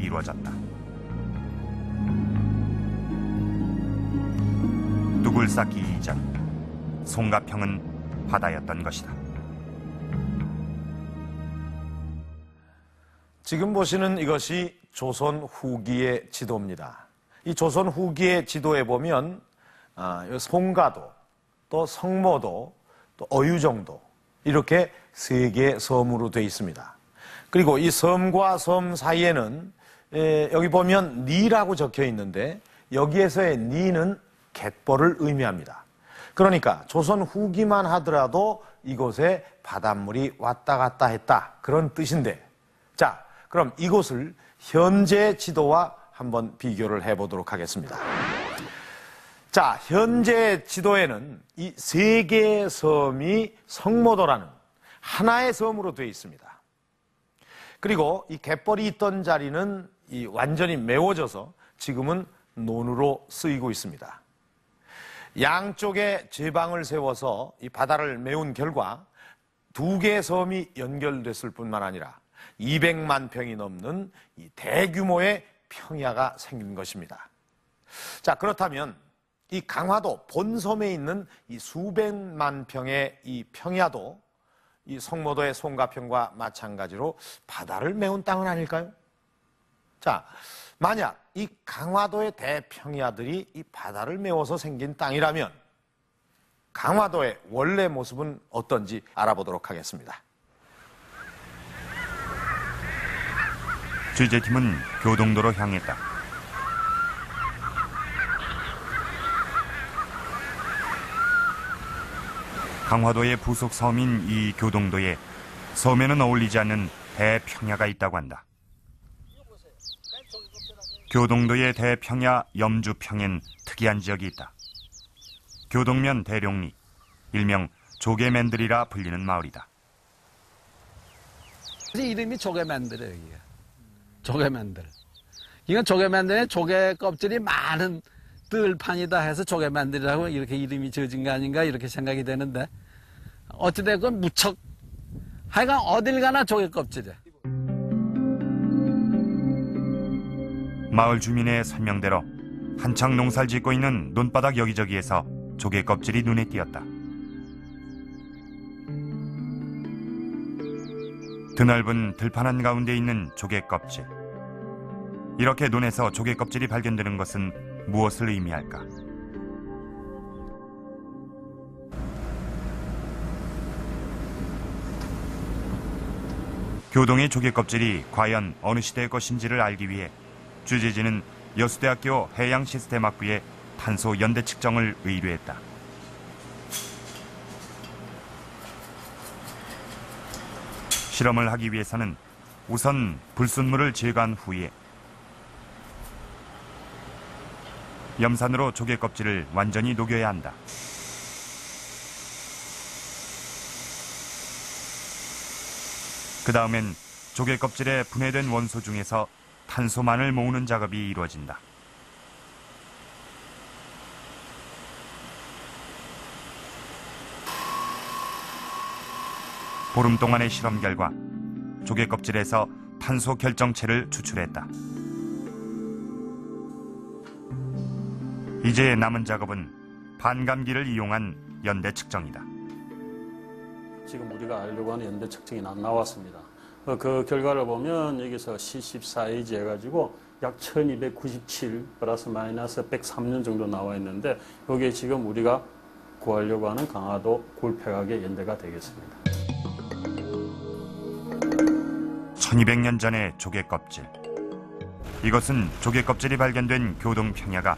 이루어졌다. 뚝을 쌓기 이전 송가평은 바다였던 것이다. 지금 보시는 이것이 조선 후기의 지도입니다. 이 조선 후기의 지도에 보면 송가도, 또 성모도, 또 어유정도 이렇게 세 개의 섬으로 되어 있습니다. 그리고 이 섬과 섬 사이에는 여기 보면 니라고 적혀 있는데 여기에서의 니는 갯벌을 의미합니다. 그러니까 조선 후기만 하더라도 이곳에 바닷물이 왔다 갔다 했다 그런 뜻인데, 자, 그럼 이곳을 현재 지도와 한번 비교를 해보도록 하겠습니다. 자, 현재 지도에는 이 세 개의 섬이 성모도라는 하나의 섬으로 되어 있습니다. 그리고 이 갯벌이 있던 자리는 완전히 메워져서 지금은 논으로 쓰이고 있습니다. 양쪽에 제방을 세워서 이 바다를 메운 결과 두 개의 섬이 연결됐을 뿐만 아니라 200만 평이 넘는 이 대규모의 평야가 생긴 것입니다. 자, 그렇다면 이 강화도 본섬에 있는 이 수백만 평의 이 평야도 이 성모도의 송가평과 마찬가지로 바다를 메운 땅은 아닐까요? 자, 만약 이 강화도의 대평야들이 이 바다를 메워서 생긴 땅이라면 강화도의 원래 모습은 어떤지 알아보도록 하겠습니다. 취재팀은 교동도로 향했다. 강화도의 부속 섬인 이 교동도에 섬에는 어울리지 않는 대평야가 있다고 한다. 교동도의 대평야 염주평엔 특이한 지역이 있다. 교동면 대룡리, 일명 조개맨들이라 불리는 마을이다. 이름이 조개맨들이에요, 여기가. 조개맨들. 이건 조개맨들의 조개 껍질이 많은 뜰판이다 해서 조개맨들이라고 이렇게 이름이 지어진 거 아닌가 이렇게 생각이 되는데, 어찌됐건 무척 하여간 어딜 가나 조개 껍질이야. 마을 주민의 설명대로 한창 농사를 짓고 있는 논바닥 여기저기에서 조개 껍질이 눈에 띄었다. 드넓은 들판 한가운데 있는 조개 껍질. 이렇게 논에서 조개 껍질이 발견되는 것은 무엇을 의미할까? 교동의 조개 껍질이 과연 어느 시대의 것인지를 알기 위해 취재진은 여수대학교 해양시스템학부에 탄소 연대 측정을 의뢰했다. 실험을 하기 위해서는 우선 불순물을 제거한 후에 염산으로 조개 껍질을 완전히 녹여야 한다. 그 다음엔 조개 껍질에 분해된 원소 중에서 탄소만을 모으는 작업이 이루어진다. 보름 동안의 실험 결과 조개 껍질에서 탄소 결정체를 추출했다. 이제 남은 작업은 반감기를 이용한 연대 측정이다. 지금 우리가 알려고 하는 연대 측정이 나왔습니다. 그 결과를 보면 여기서 C14H 해가지고 약 1297 플러스 마이너스 103년 정도 나와 있는데 여기에 지금 우리가 구하려고 하는 강화도 골패각의 연대가 되겠습니다. 1200년 전의 조개 껍질. 이것은 조개 껍질이 발견된 교동 평야가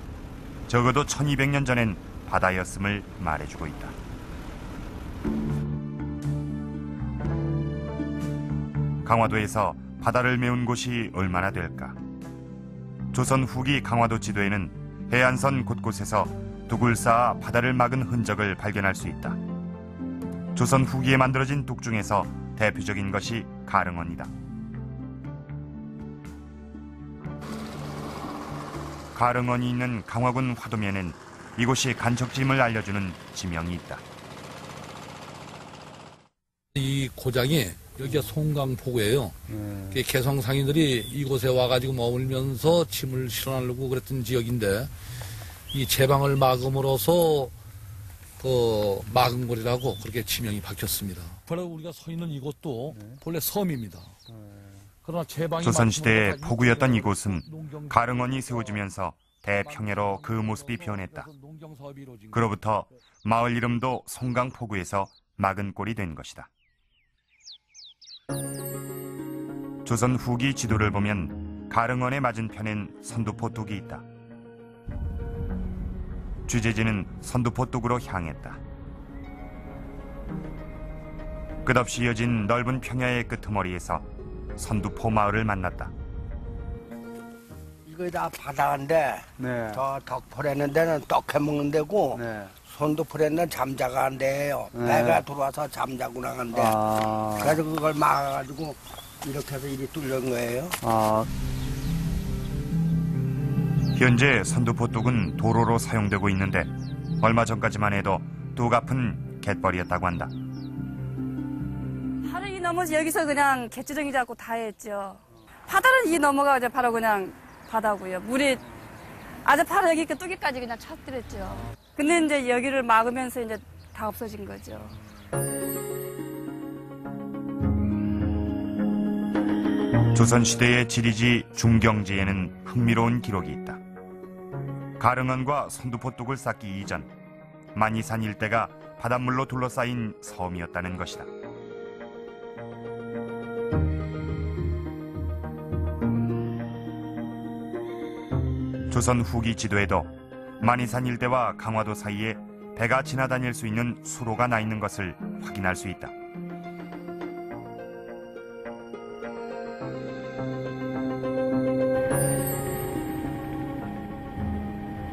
적어도 1200년 전엔 바다였음을 말해주고 있다. 강화도에서 바다를 메운 곳이 얼마나 될까? 조선 후기 강화도 지도에는 해안선 곳곳에서 둑을 쌓아 바다를 막은 흔적을 발견할 수 있다. 조선 후기에 만들어진 둑 중에서 대표적인 것이 가릉원이다. 가릉원이 있는 강화군 화도면엔 이곳이 간척지임을 알려주는 지명이 있다. 이 고장이 여기가 송강포구예요. 개성 상인들이 이곳에 와가지고 머물면서 침을 실어나르고 그랬던 지역인데 이 제방을 막음으로써 그 막은골이라고 그렇게 지명이 바뀌었습니다. 바로 우리가 서 있는 이곳도 본래 섬입니다. 그러나 제방이 조선시대의 포구였던 이곳은 가릉원이 세워지면서 대평야로 그 모습이 변했다. 그로부터 마을 이름도 송강포구에서 막은골이 된 것이다. 조선 후기 지도를 보면 가릉원의 맞은편엔 선두포 뚝이 있다. 취재진은 선두포 뚝으로 향했다. 끝없이 이어진 넓은 평야의 끄트머리에서 선두포 마을을 만났다. 이거 다 바다인데 네. 저 덕포라는 데는 떡 해먹는 데고 네. 손두포라는 잠자가 한 데예요. 네. 배가 들어와서 잠자고 나간 데. 그래서 그걸 막아가지고 이렇게 해서 일이 뚫린 거예요. 현재 선두포 뚝은 도로로 사용되고 있는데 얼마 전까지만 해도 뚝 앞은 갯벌이었다고 한다. 바로 이 넘어서 여기서 그냥 갯지렁이 잡고 다 했죠. 바다는 이 넘어가 이제 바로 그냥 바다고요. 물이 아주 바로 여기 그 뚜기까지 그냥 찼더랬죠. 근데 이제 여기를 막으면서 이제 다 없어진 거죠. 조선시대의 지리지 중경지에는 흥미로운 기록이 있다. 가릉원과 선두포 뚝을 쌓기 이전 만이산 일대가 바닷물로 둘러싸인 섬이었다는 것이다. 조선 후기 지도에도 만이산 일대와 강화도 사이에 배가 지나다닐 수 있는 수로가 나 있는 것을 확인할 수 있다.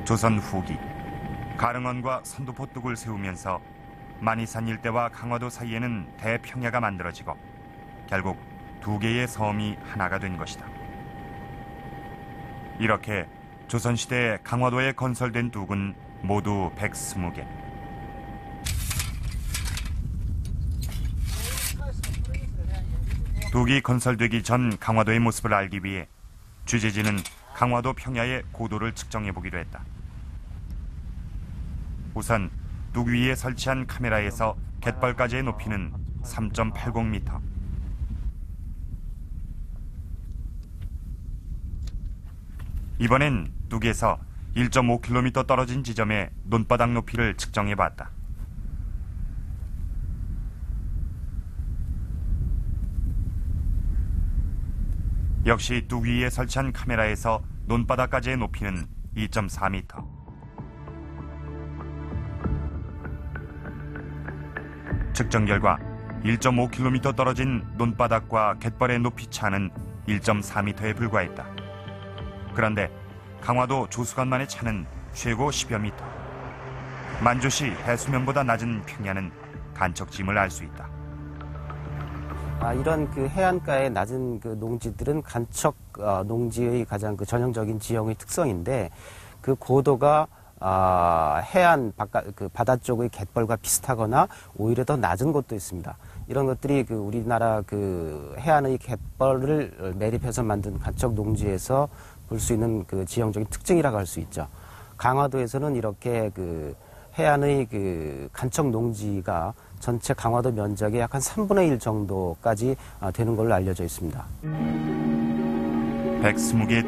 조선 후기 가릉원과 선두포 뚝을 세우면서 만이산 일대와 강화도 사이에는 대평야가 만들어지고 결국 두 개의 섬이 하나가 된 것이다. 이렇게 조선시대 강화도에 건설된 뚝은 모두 120개. 뚝이 건설되기 전 강화도의 모습을 알기 위해 취재진은 강화도 평야의 고도를 측정해 보기로 했다. 우선 뚝 위에 설치한 카메라에서 갯벌까지의 높이는 3.80m. 이번엔 뚝에서 1.5km 떨어진 지점의 논바닥 높이를 측정해 봤다. 역시 뚝 위에 설치한 카메라에서 논바닥까지의 높이는 2.4m. 측정 결과 1.5km 떨어진 논바닥과 갯벌의 높이 차는 1.4m에 불과했다. 그런데 강화도 조수관만의 차는 최고 10여 미터. 만조시 해수면보다 낮은 평야는 간척짐을 알 수 있다. 이런 그 해안가의 낮은 그 농지들은 간척 농지의 가장 그 전형적인 지형의 특성인데 그 고도가 해안 그 바다 쪽의 갯벌과 비슷하거나 오히려 더 낮은 곳도 있습니다. 이런 것들이 그 우리나라 그 해안의 갯벌을 매립해서 만든 간척 농지에서 볼 수 있는 그 지형적인 특징이라고 할 수 있죠. 강화도에서는 이렇게 그 해안의 그 간척 농지가 전체 강화도 면적의 약 한 3분의 1 정도까지 되는 걸로 알려져 있습니다. 120개